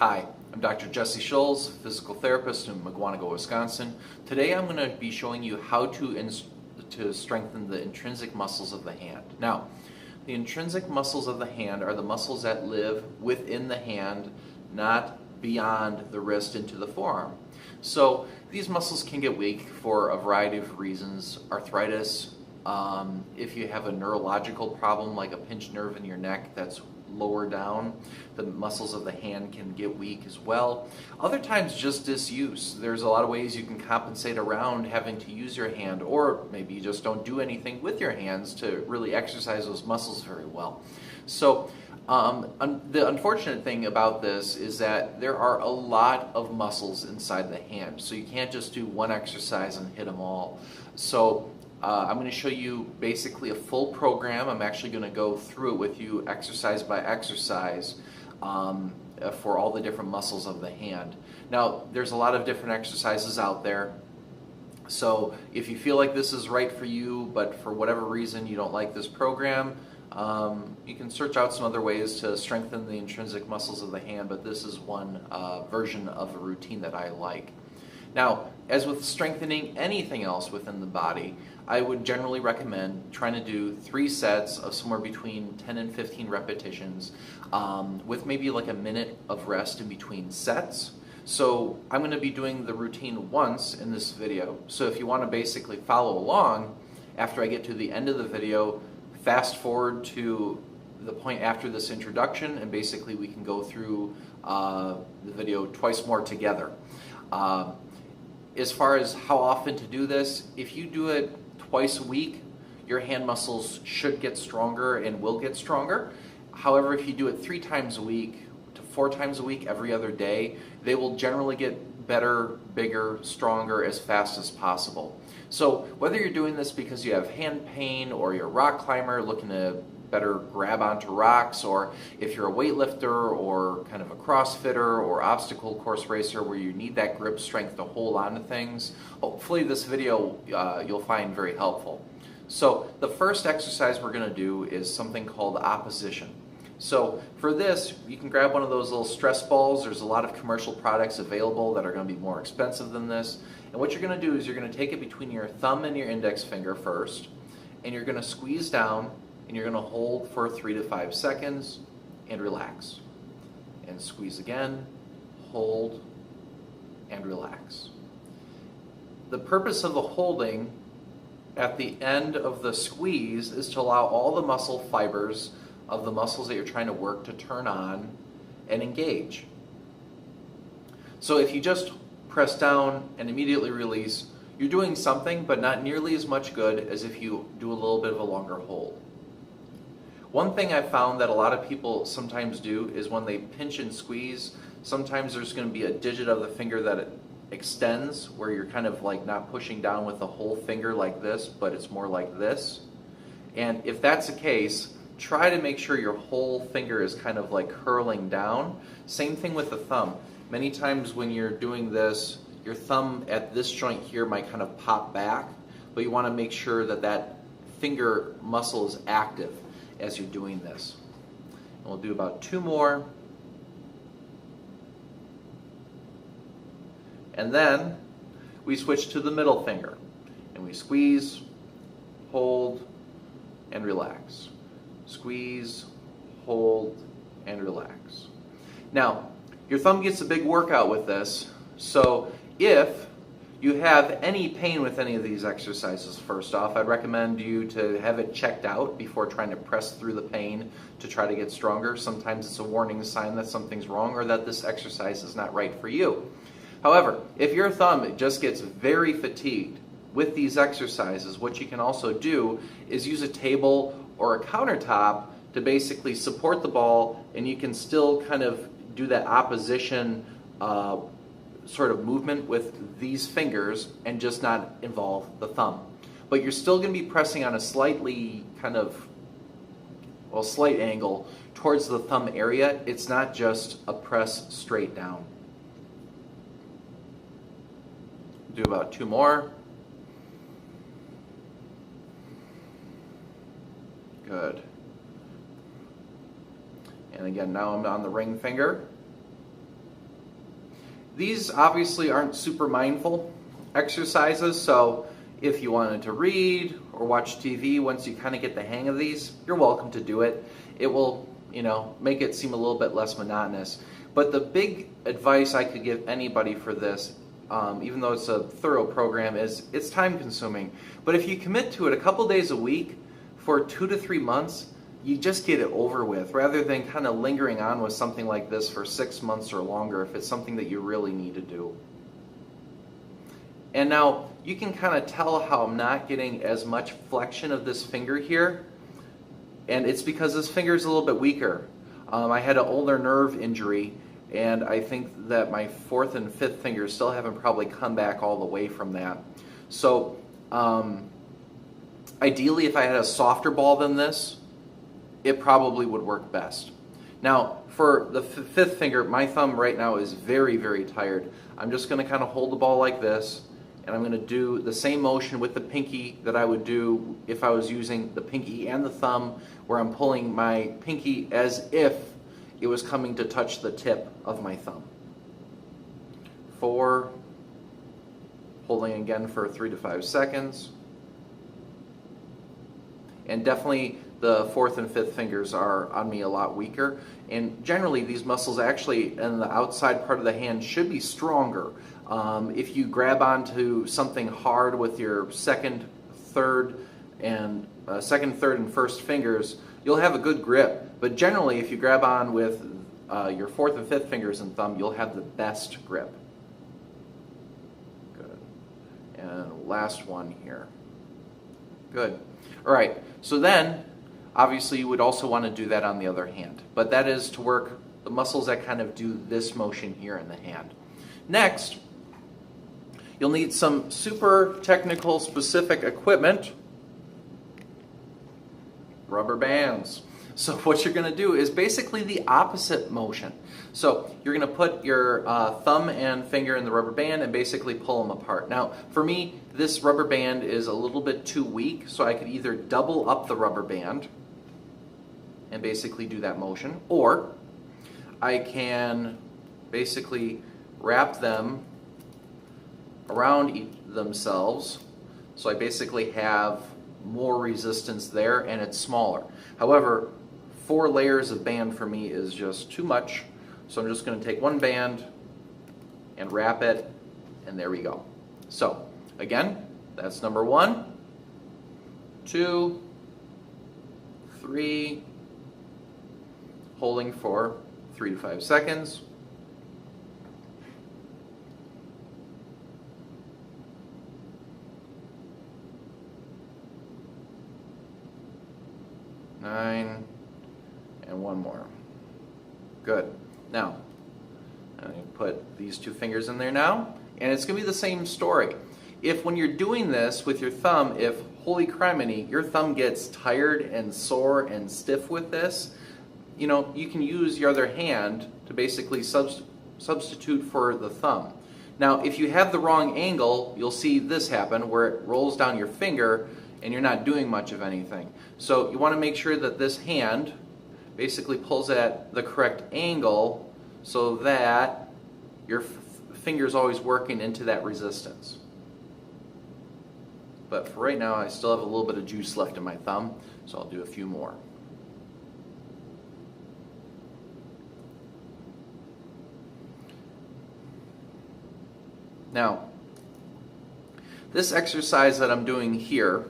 Hi, I'm Dr. Jesse Schulz, physical therapist in Mugwanago, Wisconsin. Today I'm going to be showing you how to strengthen the intrinsic muscles of the hand. Now, the intrinsic muscles of the hand are the muscles that live within the hand, not beyond the wrist into the forearm. So these muscles can get weak for a variety of reasons. Arthritis, if you have a neurological problem like a pinched nerve in your neck that's lower down, the muscles of the hand can get weak as well. Other times just disuse. There's a lot of ways you can compensate around having to use your hand, or maybe you just don't do anything with your hands to really exercise those muscles very well. So the unfortunate thing about this is that there are a lot of muscles inside the hand, so you can't just do one exercise and hit them all. So I'm going to show you basically a full program. I'm actually going to go through it with you exercise by exercise for all the different muscles of the hand. Now, there's a lot of different exercises out there. So if you feel like this is right for you, but for whatever reason you don't like this program, you can search out some other ways to strengthen the intrinsic muscles of the hand, but this is one version of a routine that I like. Now, as with strengthening anything else within the body, I would generally recommend trying to do 3 sets of somewhere between 10 and 15 repetitions with maybe like a minute of rest in between sets. So I'm going to be doing the routine once in this video. So if you want to basically follow along, after I get to the end of the video, fast forward to the point after this introduction, and basically we can go through the video twice more together. As far as how often to do this, if you do it twice a week, your hand muscles should get stronger and will get stronger. However, if you do it 3 times a week to 4 times a week every other day, they will generally get better, bigger, stronger as fast as possible. So whether you're doing this because you have hand pain, or you're a rock climber looking to better grab onto rocks, or if you're a weightlifter or kind of a crossfitter or obstacle course racer where you need that grip strength to hold on to things, hopefully this video you'll find very helpful. So the first exercise we're going to do is something called opposition. So for this, you can grab one of those little stress balls. There's a lot of commercial products available that are going to be more expensive than this. And what you're going to do is you're going to take it between your thumb and your index finger first, and you're going to squeeze down, and you're going to hold for 3 to 5 seconds and relax. And squeeze again, hold, and relax. The purpose of the holding at the end of the squeeze is to allow all the muscle fibers of the muscles that you're trying to work to turn on and engage. So if you just press down and immediately release, you're doing something, but not nearly as much good as if you do a little bit of a longer hold. One thing I've found that a lot of people sometimes do is when they pinch and squeeze, sometimes there's going to be a digit of the finger that it extends, where you're kind of like not pushing down with the whole finger like this, but it's more like this. And if that's the case, try to make sure your whole finger is kind of like curling down. Same thing with the thumb. Many times when you're doing this, your thumb at this joint here might kind of pop back, but you want to make sure that that finger muscle is active as you're doing this. And we'll do about 2 more. And then we switch to the middle finger, and we squeeze, hold, and relax. Squeeze, hold, and relax. Now, your thumb gets a big workout with this, so if you have any pain with any of these exercises, first off, I'd recommend you to have it checked out before trying to press through the pain to try to get stronger. Sometimes it's a warning sign that something's wrong or that this exercise is not right for you. However, if your thumb just gets very fatigued with these exercises, what you can also do is use a table or a countertop to basically support the ball, and you can still kind of do that opposition sort of movement with these fingers and just not involve the thumb. But you're still going to be pressing on a slightly kind of, well, slight angle towards the thumb area. It's not just a press straight down. Do about 2 more. Good. And again, now I'm on the ring finger. these obviously aren't super mindful exercises, so if you wanted to read or watch TV, once you kind of get the hang of these, you're welcome to do it. It will, make it seem a little bit less monotonous. But the big advice I could give anybody for this, even though it's a thorough program, is it's time consuming. But if you commit to it a couple days a week for 2 to 3 months, you just get it over with, rather than kind of lingering on with something like this for 6 months or longer if it's something that you really need to do. And now you can kind of tell how I'm not getting as much flexion of this finger here, and it's because this finger is a little bit weaker. I had an ulnar nerve injury, and I think that my 4th and 5th fingers still haven't probably come back all the way from that. So ideally, if I had a softer ball than this, it probably would work best. Now, for the 5th finger, my thumb right now is very, very tired. I'm just going to kind of hold the ball like this, and I'm going to do the same motion with the pinky that I would do if I was using the pinky and the thumb, where I'm pulling my pinky as if it was coming to touch the tip of my thumb. 4, holding again for 3 to 5 seconds. And definitely the 4th and 5th fingers are on me a lot weaker. And generally these muscles actually in the outside part of the hand should be stronger. If you grab onto something hard with your second, third, and 1st fingers, you'll have a good grip. But generally, if you grab on with your 4th and 5th fingers and thumb, you'll have the best grip. Good. And last one here. Good. All right. So then, obviously, you would also want to do that on the other hand. But that is to work the muscles that kind of do this motion here in the hand. Next, you'll need some super technical specific equipment. Rubber bands. So what you're going to do is basically the opposite motion. So you're going to put your thumb and finger in the rubber band and basically pull them apart. Now, for me, this rubber band is a little bit too weak, so I could either double up the rubber band and basically do that motion, or I can basically wrap them around themselves, so I basically have more resistance there and it's smaller. However, 4 layers of band for me is just too much, so I'm just going to take one band and wrap it, and there we go. So again, that's number 1, 2, 3, holding for 3 to 5 seconds. 9, and 1 more. Good. Now, I'm going to put these 2 fingers in there now, and it's going to be the same story. If when you're doing this with your thumb, if, holy criminy, your thumb gets tired and sore and stiff with this, you can use your other hand to basically substitute for the thumb. Now, if you have the wrong angle, you'll see this happen where it rolls down your finger and you're not doing much of anything. So you want to make sure that this hand basically pulls at the correct angle so that your finger is always working into that resistance. But for right now, I still have a little bit of juice left in my thumb, so I'll do a few more. Now, this exercise that I'm doing here,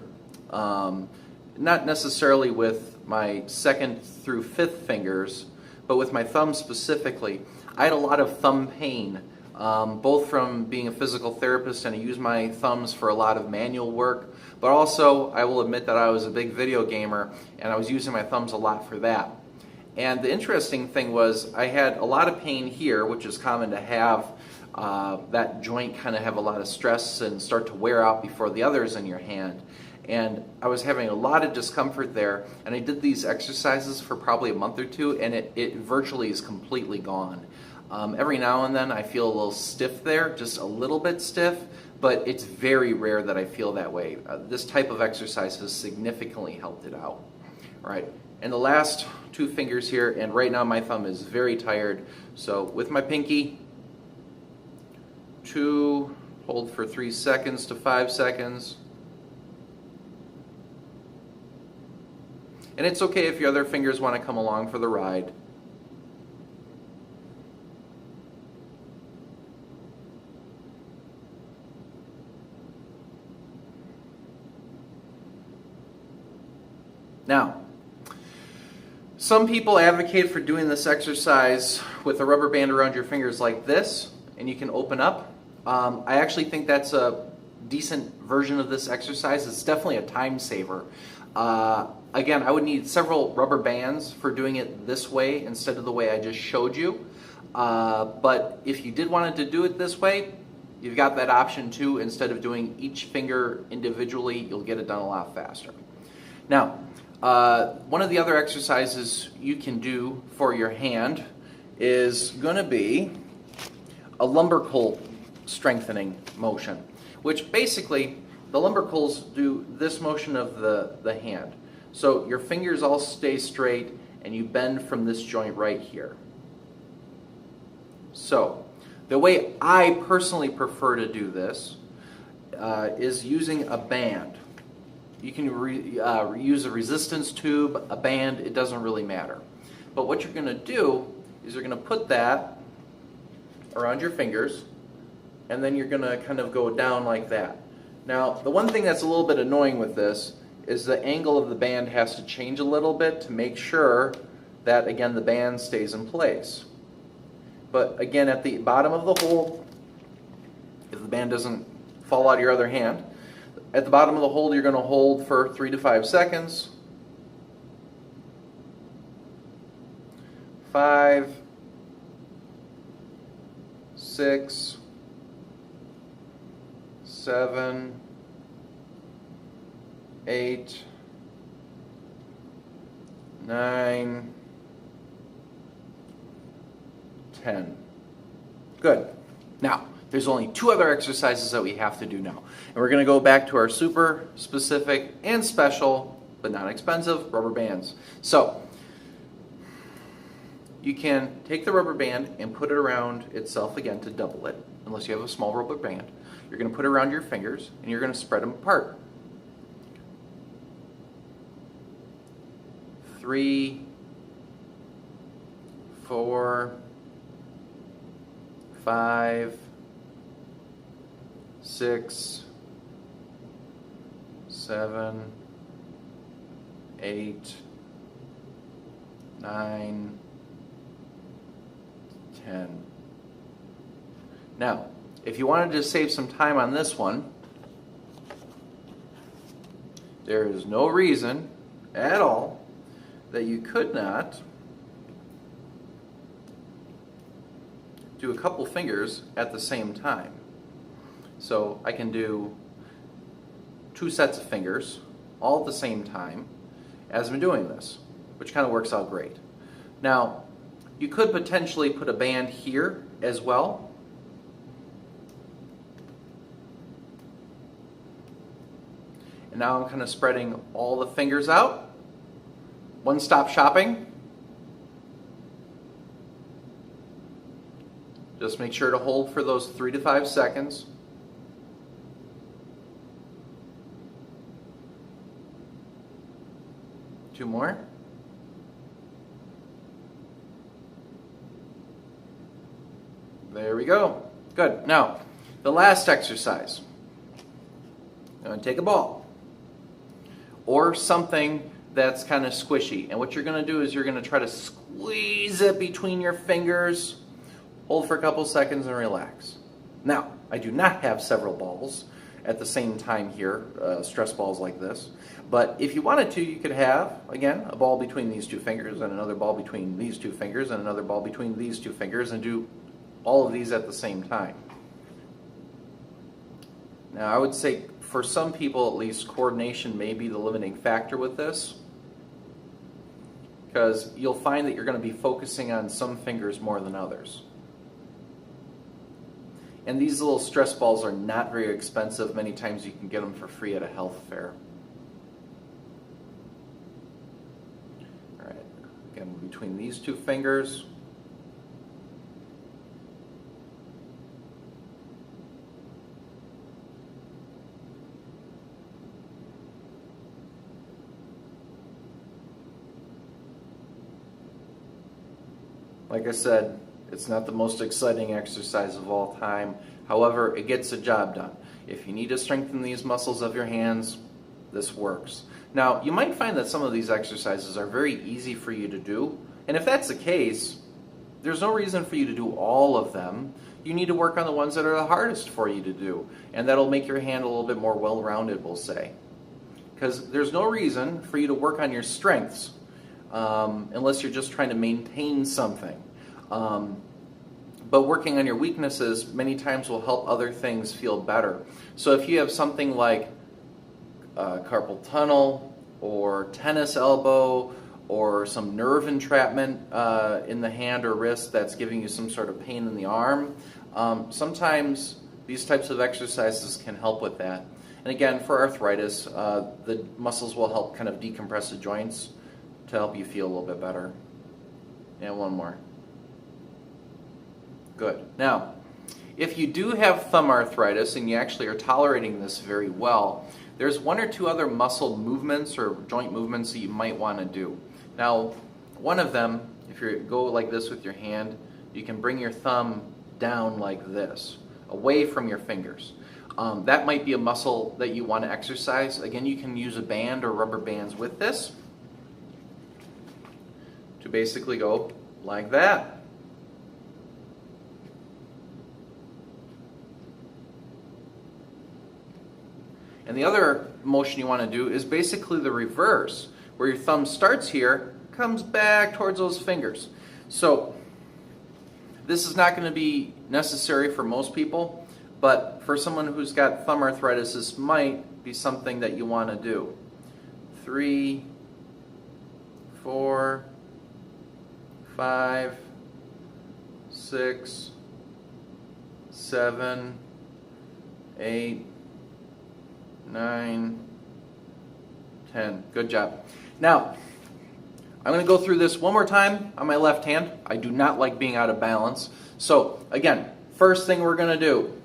not necessarily with my 2nd through 5th fingers, but with my thumb specifically, I had a lot of thumb pain, both from being a physical therapist and I use my thumbs for a lot of manual work, but also I will admit that I was a big video gamer and I was using my thumbs a lot for that. And the interesting thing was I had a lot of pain here, which is common to have that joint kind of have a lot of stress and start to wear out before the others in your hand. And I was having a lot of discomfort there, and I did these exercises for probably a month or 2, and it virtually is completely gone. Every now and then I feel a little stiff there, just a little bit stiff, but it's very rare that I feel that way. This type of exercise has significantly helped it out. All right, and the last 2 fingers here, and right now my thumb is very tired, so with my pinky, 2, hold for 3 seconds to 5 seconds. And it's okay if your other fingers want to come along for the ride. Now, some people advocate for doing this exercise with a rubber band around your fingers like this, and you can open up. I actually think that's a decent version of this exercise. It's definitely a time saver. Again, I would need several rubber bands for doing it this way instead of the way I just showed you. But if you did want to do it this way, you've got that option too. Instead of doing each finger individually, you'll get it done a lot faster. Now, one of the other exercises you can do for your hand is going to be a lumbrical strengthening motion, which basically the lumbricals do this motion of the hand. So your fingers all stay straight and you bend from this joint right here. So the way I personally prefer to do this is using a band. You can use a resistance tube, a band, it doesn't really matter. But what you're going to do is you're going to put that around your fingers, and then you're going to kind of go down like that. Now, the one thing that's a little bit annoying with this is the angle of the band has to change a little bit to make sure that, again, the band stays in place. But again, at the bottom of the hole, if the band doesn't fall out of your other hand, at the bottom of the hole, you're going to hold for 3 to 5 seconds. 5, 6, 7, 8, 9, 10. Good. Now, there's only 2 other exercises that we have to do now. And we're going to go back to our super specific and special, but not expensive, rubber bands. So, you can take the rubber band and put it around itself again to double it, unless you have a small rubber band. You're going to put it around your fingers and you're going to spread them apart. 3, 4, 5, 6, 7, 8, 9, 10. Now, if you wanted to save some time on this one, there is no reason at all that you could not do a couple fingers at the same time. So I can do 2 sets of fingers all at the same time as I'm doing this, which kind of works out great. Now, you could potentially put a band here as well. And now I'm kind of spreading all the fingers out. One-stop shopping. Just make sure to hold for those 3 to 5 seconds. Two more. There we go. Good. Now, the last exercise. I'm going to take a ball or something that's kind of squishy. And what you're going to do is you're going to try to squeeze it between your fingers, hold for a couple seconds, and relax. Now, I do not have several balls at the same time here, stress balls like this. But if you wanted to, you could have, again, a ball between these 2 fingers and another ball between these 2 fingers and another ball between these 2 fingers and do all of these at the same time. Now, I would say for some people at least, coordination may be the limiting factor with this, because you'll find that you're going to be focusing on some fingers more than others. And these little stress balls are not very expensive. Many times you can get them for free at a health fair. All right, again, between these 2 fingers. Like I said, it's not the most exciting exercise of all time. However, it gets the job done. If you need to strengthen these muscles of your hands, this works. Now, you might find that some of these exercises are very easy for you to do, and if that's the case, there's no reason for you to do all of them. You need to work on the ones that are the hardest for you to do, and that'll make your hand a little bit more well-rounded, we'll say. Because there's no reason for you to work on your strengths unless you're just trying to maintain something. But working on your weaknesses many times will help other things feel better. So if you have something like carpal tunnel or tennis elbow or some nerve entrapment in the hand or wrist that's giving you some sort of pain in the arm, sometimes these types of exercises can help with that. And again, for arthritis, the muscles will help kind of decompress the joints to help you feel a little bit better. And one more. Good. Now, if you do have thumb arthritis and you actually are tolerating this very well, there's one or two other muscle movements or joint movements that you might want to do. Now, one of them, if you go like this with your hand, you can bring your thumb down like this, away from your fingers. That might be a muscle that you want to exercise. Again, you can use a band or rubber bands with this to basically go like that. And the other motion you want to do is basically the reverse, where your thumb starts here, comes back towards those fingers. So this is not going to be necessary for most people, but for someone who's got thumb arthritis, this might be something that you want to do. 3, 4, 5, 6, 7, 8, 9, 10. Good job. Now, I'm going to go through this one more time on my left hand. I do not like being out of balance. So, again, first thing we're going to do,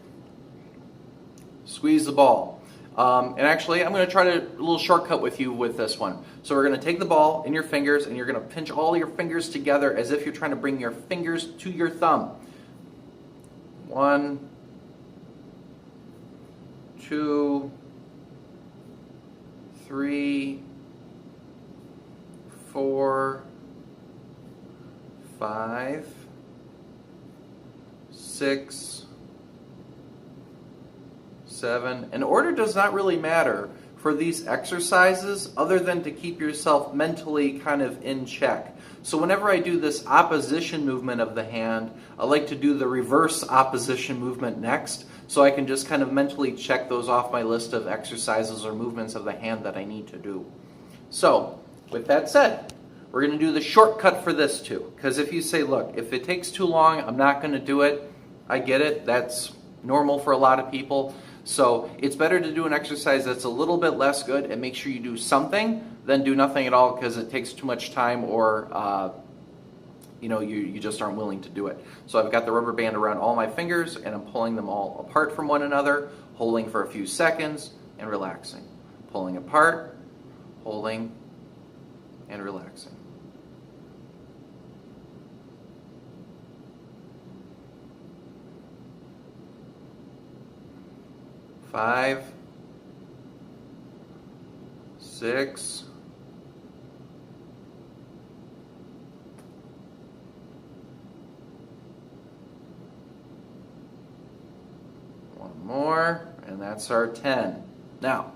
squeeze the ball. And actually, I'm going to try a little shortcut with you with this one. So we're going to take the ball in your fingers, and you're going to pinch all your fingers together as if you're trying to bring your fingers to your thumb. 1, 2, 3, 4, 5, 6, 7. And order does not really matter for these exercises other than to keep yourself mentally kind of in check. So whenever I do this opposition movement of the hand, I like to do the reverse opposition movement next, so I can just kind of mentally check those off my list of exercises or movements of the hand that I need to do. So, with that said, we're going to do the shortcut for this too. Because if you say, look, if it takes too long, I'm not going to do it, I get it. That's normal for a lot of people. So it's better to do an exercise that's a little bit less good and make sure you do something than do nothing at all because it takes too much time or you just aren't willing to do it. So I've got the rubber band around all my fingers and I'm pulling them all apart from one another, holding for a few seconds and relaxing. Pulling apart, holding, and relaxing. Five, 6, 1 more, and that's our 10. Now,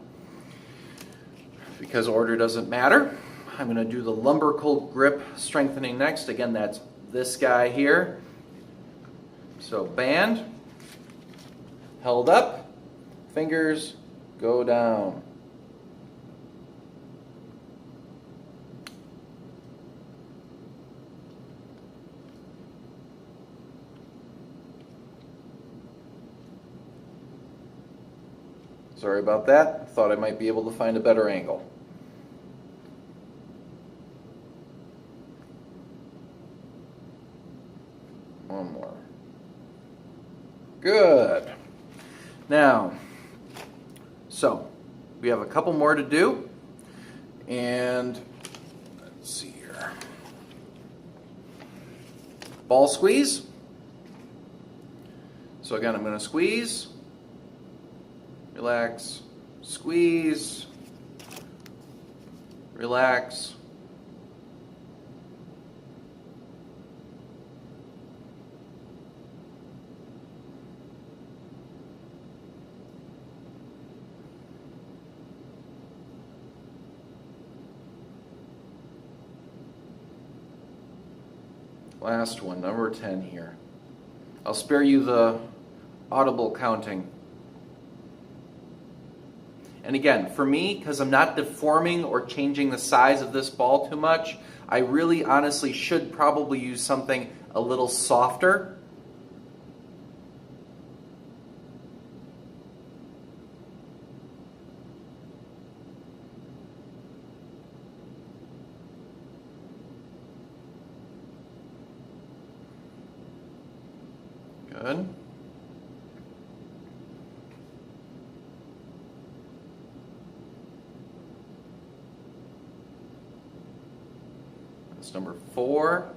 because order doesn't matter, I'm going to do the lumbrical grip strengthening next. Again, that's this guy here. So band, held up, fingers go down. Sorry about that. Thought I might be able to find a better angle. One more. Good. Now, so we have a couple more to do, and let's see here. ball squeeze. So again, I'm going to squeeze, relax, squeeze, relax. Last one, number 10 here. I'll spare you the audible counting. And again, for me, because I'm not deforming or changing the size of this ball too much, I really honestly should probably use something a little softer. Good. That's number 4.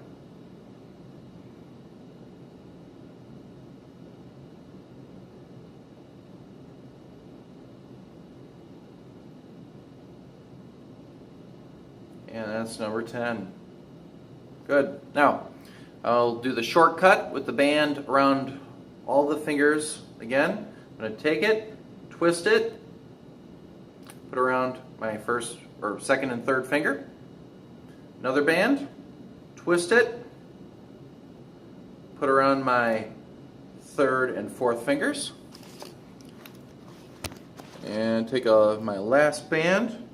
And that's number 10. Good. Now, I'll do the shortcut with the band around all the fingers again. I'm going to take it, twist it, put around my first or second and third finger. Another band, twist it, put around my third and fourth fingers. And take my last band.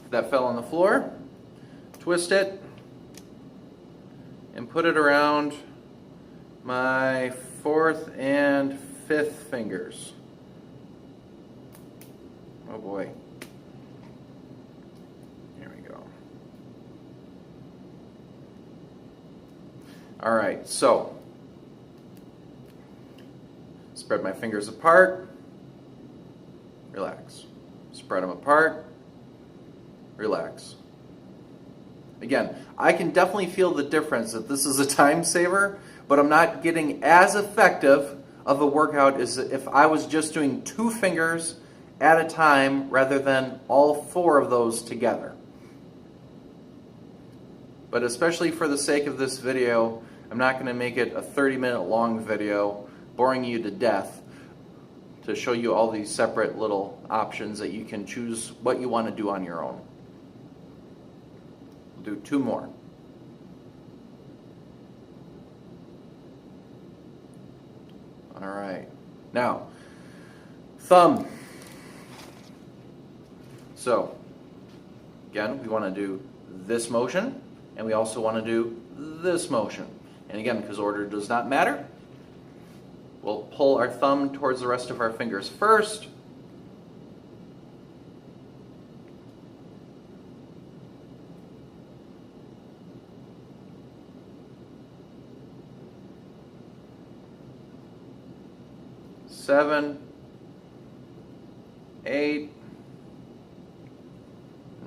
That fell on the floor. Twist it and put it around my fourth and fifth fingers. Oh boy. Here we go. All right, so spread my fingers apart, relax. Spread them apart, relax. Again, I can definitely feel the difference that this is a time saver, but I'm not getting as effective of a workout as if I was just doing 2 fingers at a time rather than all 4 of those together. But especially for the sake of this video, I'm not going to make it a 30-minute long video, boring you to death, to show you all these separate little options that you can choose what you want to do on your own. Do 2 more. All right. Now, thumb. So, again, we want to do this motion, and we also want to do this motion. And again, because order does not matter, we'll pull our thumb towards the rest of our fingers first. Seven, 8,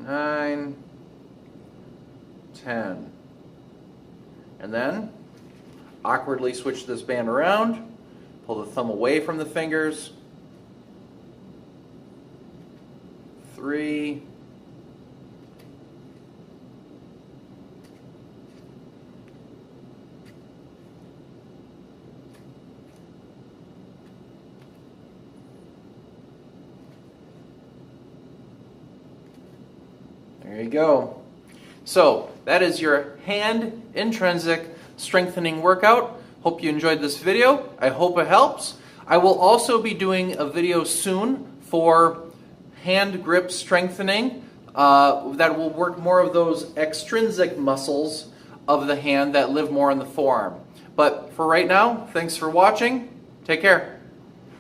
9, 10. And then awkwardly switch this band around, pull the thumb away from the fingers. 3, 4. There you go. So that is your hand intrinsic strengthening workout. Hope you enjoyed this video. I hope it helps. I will also be doing a video soon for hand grip strengthening that will work more of those extrinsic muscles of the hand that live more in the forearm. But for right now, thanks for watching. Take care.